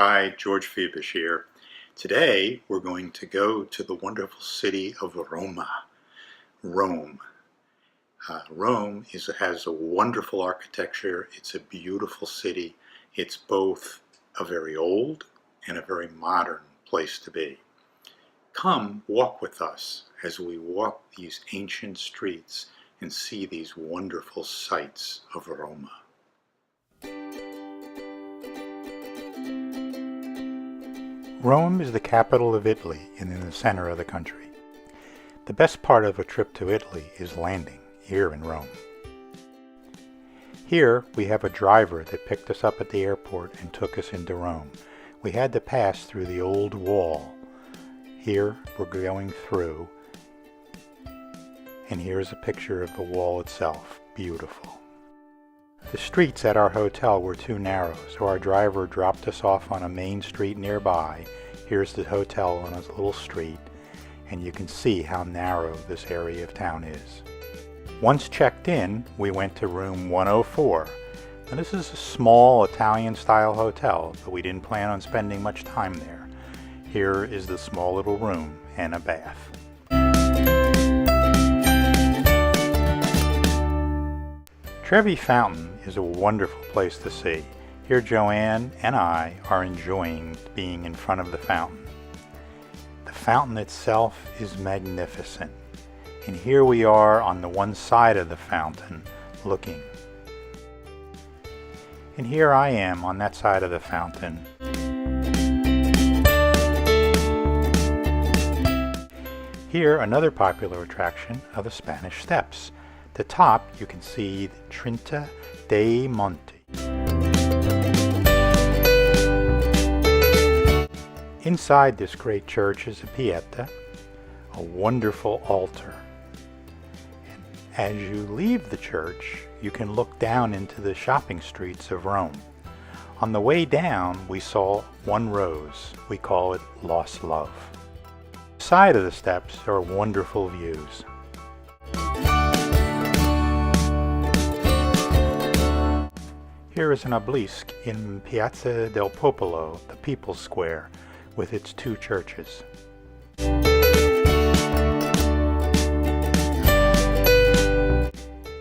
Hi, George Febish here. Today we're going to go to the wonderful city of Roma, Rome. Rome has a wonderful architecture. It's a beautiful city. It's both a very old and a very modern place to be. Come walk with us as we walk these ancient streets and see these wonderful sights of Roma. Rome is the capital of Italy and in the center of the country. The best part of a trip to Italy is landing here in Rome. Here we have a driver that picked us up at the airport and took us into Rome. We had to pass through the old wall. Here we're going through, and here's a picture of the wall itself. Beautiful. The streets at our hotel were too narrow, so our driver dropped us off on a main street nearby. Here's the hotel on a little street, and you can see how narrow this area of town is. Once checked in, we went to room 104. Now, this is a small Italian-style hotel, but we didn't plan on spending much time there. Here is the small little room and a bath. Trevi Fountain is a wonderful place to see. Here Joanne and I are enjoying being in front of the fountain. The fountain itself is magnificent, and here we are on the one side of the fountain looking. And here I am on that side of the fountain. Here another popular attraction are the Spanish Steps. At the top, you can see the Trinita dei Monti. Inside this great church is a Pieta, a wonderful altar. And as you leave the church, you can look down into the shopping streets of Rome. On the way down, we saw one rose. We call it Lost Love. Side of the steps are wonderful views. Here is an obelisk in Piazza del Popolo, the People's Square, with its two churches.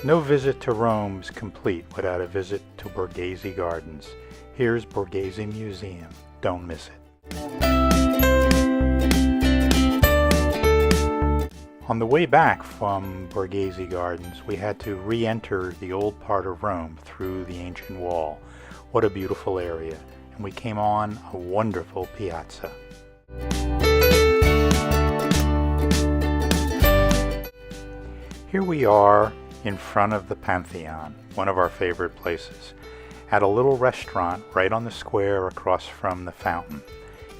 No visit to Rome is complete without a visit to Borghese Gardens. Here's Borghese Museum. Don't miss it. On the way back from Borghese Gardens, we had to re-enter the old part of Rome through the ancient wall. What a beautiful area. And we came on a wonderful piazza. Here we are in front of the Pantheon, one of our favorite places, at a little restaurant right on the square across from the fountain.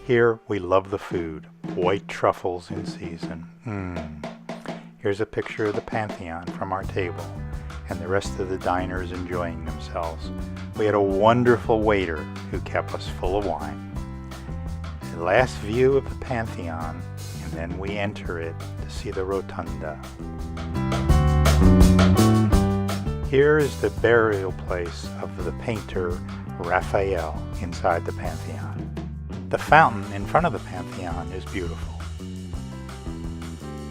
Here we love the food, white truffles in season. Here's a picture of the Pantheon from our table, and the rest of the diners enjoying themselves. We had a wonderful waiter who kept us full of wine. The last view of the Pantheon, and then we enter it to see the Rotunda. Here is the burial place of the painter Raphael inside the Pantheon. The fountain in front of the Pantheon is beautiful.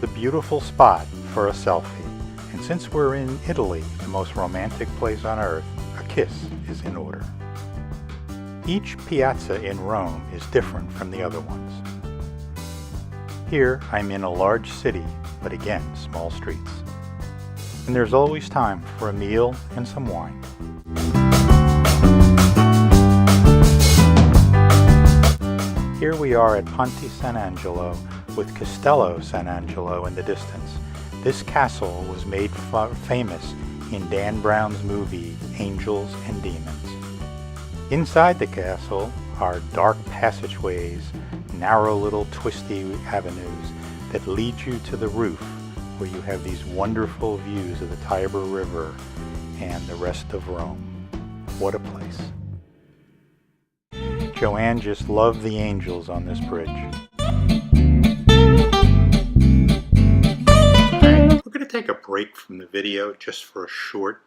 The beautiful spot for a selfie. And since we're in Italy, the most romantic place on earth, a kiss is in order. Each piazza in Rome is different from the other ones. Here I'm in a large city, but again, small streets. And there's always time for a meal and some wine. Here we are at Ponte Sant'Angelo with Castello Sant'Angelo in the distance. This castle was made famous in Dan Brown's movie Angels and Demons. Inside the castle are dark passageways, narrow little twisty avenues that lead you to the roof where you have these wonderful views of the Tiber River and the rest of Rome. What a place. Joanne just loved the angels on this bridge. We're going to take a break from the video just for a short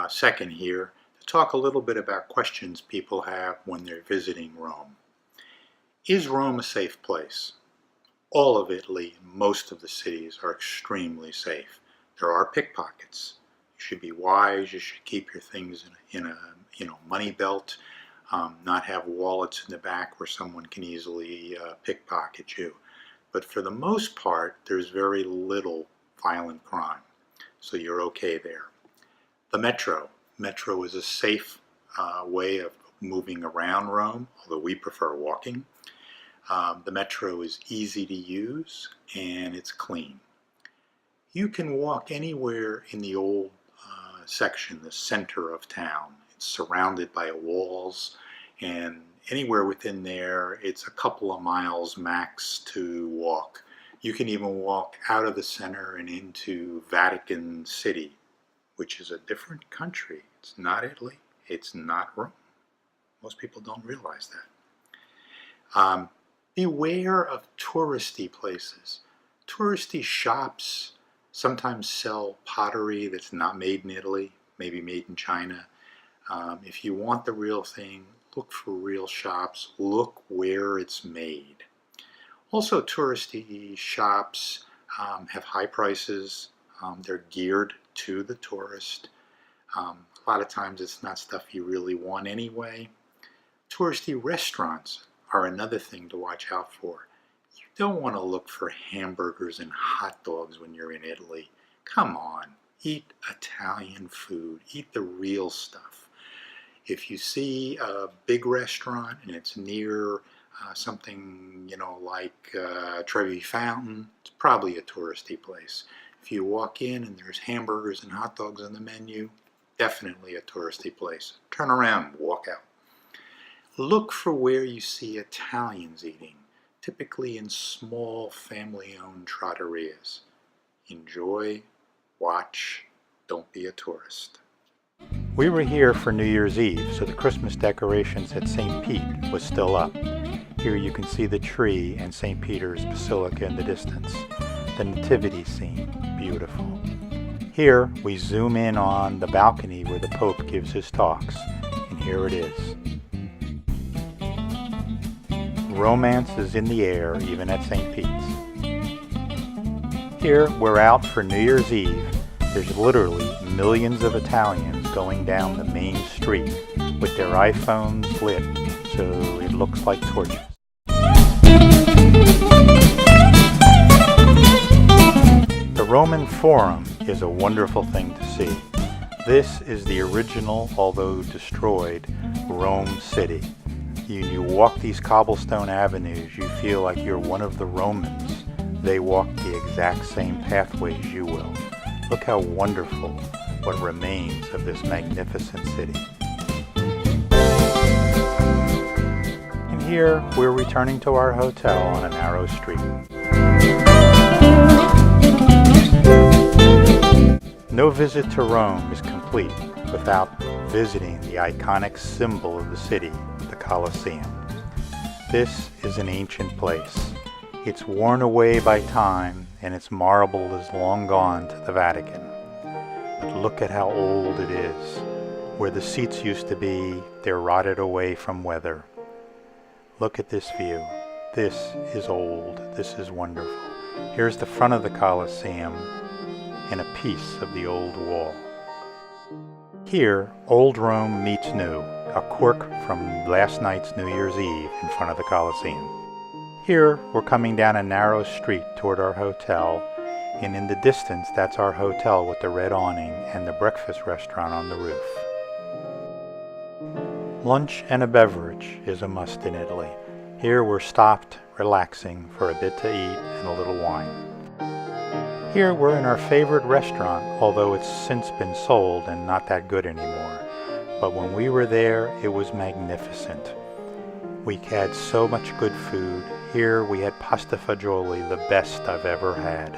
second here to to talk a little bit about questions people have when they're visiting Rome. Is Rome a safe place? All of Italy, most of the cities are extremely safe. There are pickpockets. You should be wise. You should keep your things in a money belt, not have wallets in the back where someone can easily pickpocket you. But for the most part, there's very little violent crime, so you're okay there. The metro. Metro is a safe way of moving around Rome, although we prefer walking. The metro is easy to use and it's clean. You can walk anywhere in the old section, the center of town. It's surrounded by walls, and anywhere within there it's a couple of miles max to walk. You can even walk out of the center and into Vatican City, which is a different country. It's not Italy, it's not Rome. Most people don't realize that. Beware of touristy places. Touristy shops sometimes sell pottery that's not made in Italy, maybe made in China. If you want the real thing, look for real shops. Look where it's made. Also, touristy shops have high prices. They're geared to the tourist. A lot of times it's not stuff you really want anyway. Touristy restaurants are another thing to watch out for. You don't want to look for hamburgers and hot dogs when you're in Italy. Come on, eat Italian food, eat the real stuff. If you see a big restaurant and it's near something, like Trevi Fountain, it's probably a touristy place. If you walk in and there's hamburgers and hot dogs on the menu, definitely a touristy place. Turn around and walk out. Look for where you see Italians eating, typically in small family-owned trattorias. Enjoy, watch, don't be a tourist. We were here for New Year's Eve, so the Christmas decorations at St. Pete was still up. Here you can see the tree and St. Peter's Basilica in the distance. The nativity scene, beautiful. Here we zoom in on the balcony where the Pope gives his talks, and here it is. Romance is in the air, even at St. Pete's. Here, we're out for New Year's Eve. There's literally millions of Italians going down the main street with their iPhones lit, so it looks like torches. The Roman Forum is a wonderful thing to see. This is the original, although destroyed, Rome city. You walk these cobblestone avenues, you feel like you're one of the Romans. They walk the exact same pathways you will. Look how wonderful what remains of this magnificent city. And here we're returning to our hotel on a narrow street. No visit to Rome is complete without visiting the iconic symbol of the city, the Colosseum. This is an ancient place. It's worn away by time and its marble is long gone to the Vatican. But look at how old it is. Where the seats used to be, they're rotted away from weather. Look at this view. This is old. This is wonderful. Here's the front of the Colosseum and a piece of the old wall. Here, old Rome meets new, a quirk from last night's New Year's Eve in front of the Colosseum. Here, we're coming down a narrow street toward our hotel, and in the distance, that's our hotel with the red awning and the breakfast restaurant on the roof. Lunch and a beverage is a must in Italy. Here, we're stopped, relaxing for a bit to eat and a little wine. Here we're in our favorite restaurant, although it's since been sold and not that good anymore. But when we were there, it was magnificent. We had so much good food. Here we had pasta fagioli, the best I've ever had.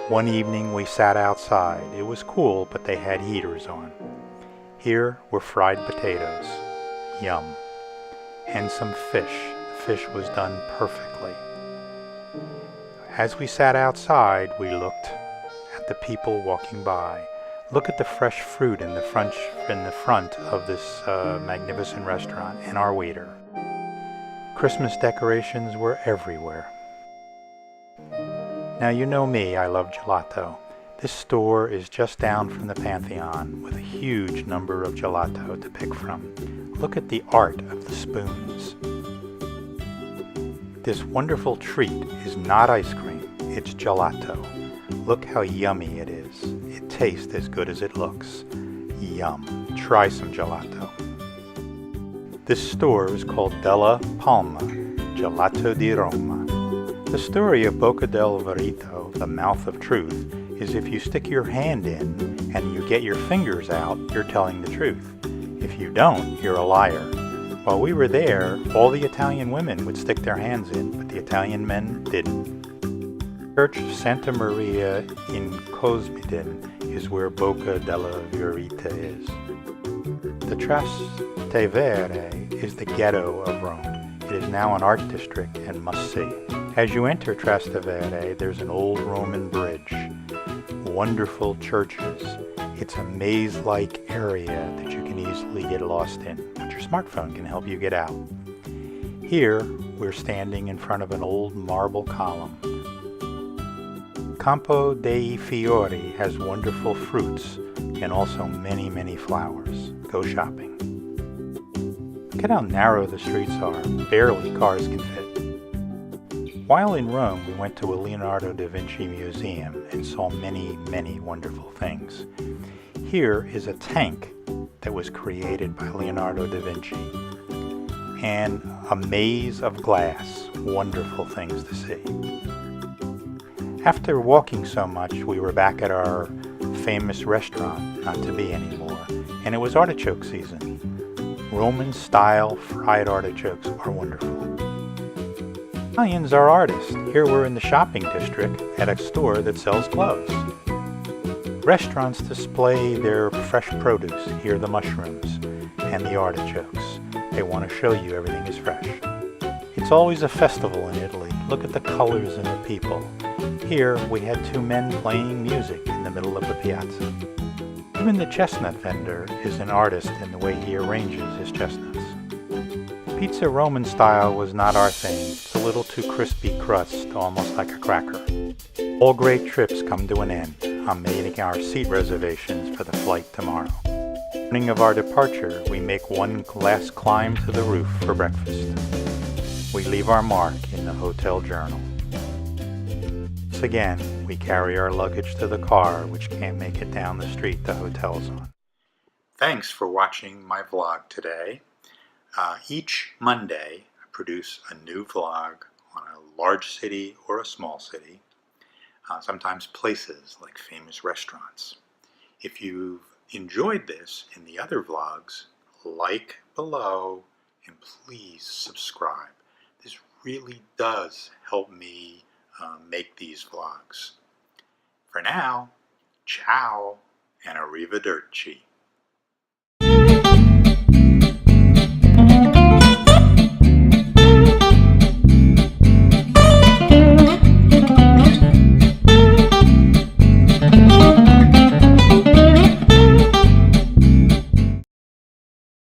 One evening we sat outside. It was cool, but they had heaters on. Here were fried potatoes. Yum. And some fish. The fish was done perfectly. As we sat outside, we looked at the people walking by. Look at the fresh fruit in the front of this magnificent restaurant, and our waiter. Christmas decorations were everywhere. Now you know me, I love gelato. This store is just down from the Pantheon with a huge number of gelato to pick from. Look at the art of the spoons. This wonderful treat is not ice cream, it's gelato. Look how yummy it is. It tastes as good as it looks. Yum. Try some gelato. This store is called Della Gelato di Roma. The story of Bocca del Verita, the mouth of truth, is if you stick your hand in and you get your fingers out, you're telling the truth. If you don't, you're a liar. While we were there, all the Italian women would stick their hands in, but the Italian men didn't. Church of Santa Maria in Cosmedin is where Bocca della Verita is. The Trastevere is the ghetto of Rome. It is now an art district and must see. As you enter Trastevere, there's an old Roman bridge, wonderful churches. It's a maze-like area that you can easily get lost in, but your smartphone can help you get out. Here, we're standing in front of an old marble column. Campo dei Fiori has wonderful fruits and also many, many flowers. Go shopping. Look at how narrow the streets are. Barely cars can fit. While in Rome, we went to a Leonardo da Vinci museum and saw many, many wonderful things. Here is a tank that was created by Leonardo da Vinci and a maze of glass. Wonderful things to see. After walking so much, we were back at our famous restaurant, not to be anymore, and it was artichoke season. Roman-style fried artichokes are wonderful. Italians are artists. Here we're in the shopping district at a store that sells gloves. Restaurants display their fresh produce. Here are the mushrooms and the artichokes. They want to show you everything is fresh. It's always a festival in Italy. Look at the colors and the people. Here we had two men playing music in the middle of the piazza. Even the chestnut vendor is an artist in the way he arranges his chestnuts. Pizza Roman style was not our thing. It's a little too crispy crust, almost like a cracker. All great trips come to an end. I'm making our seat reservations for the flight tomorrow. Morning of our departure, we make one last climb to the roof for breakfast. We leave our mark in the hotel journal. Once again, we carry our luggage to the car, which can't make it down the street the hotel's on. Thanks for watching my vlog today. Each Monday, I produce a new vlog on a large city or a small city, sometimes places like famous restaurants. If you've enjoyed this and the other vlogs, like below and please subscribe. This really does help me make these vlogs. For now, ciao and arrivederci.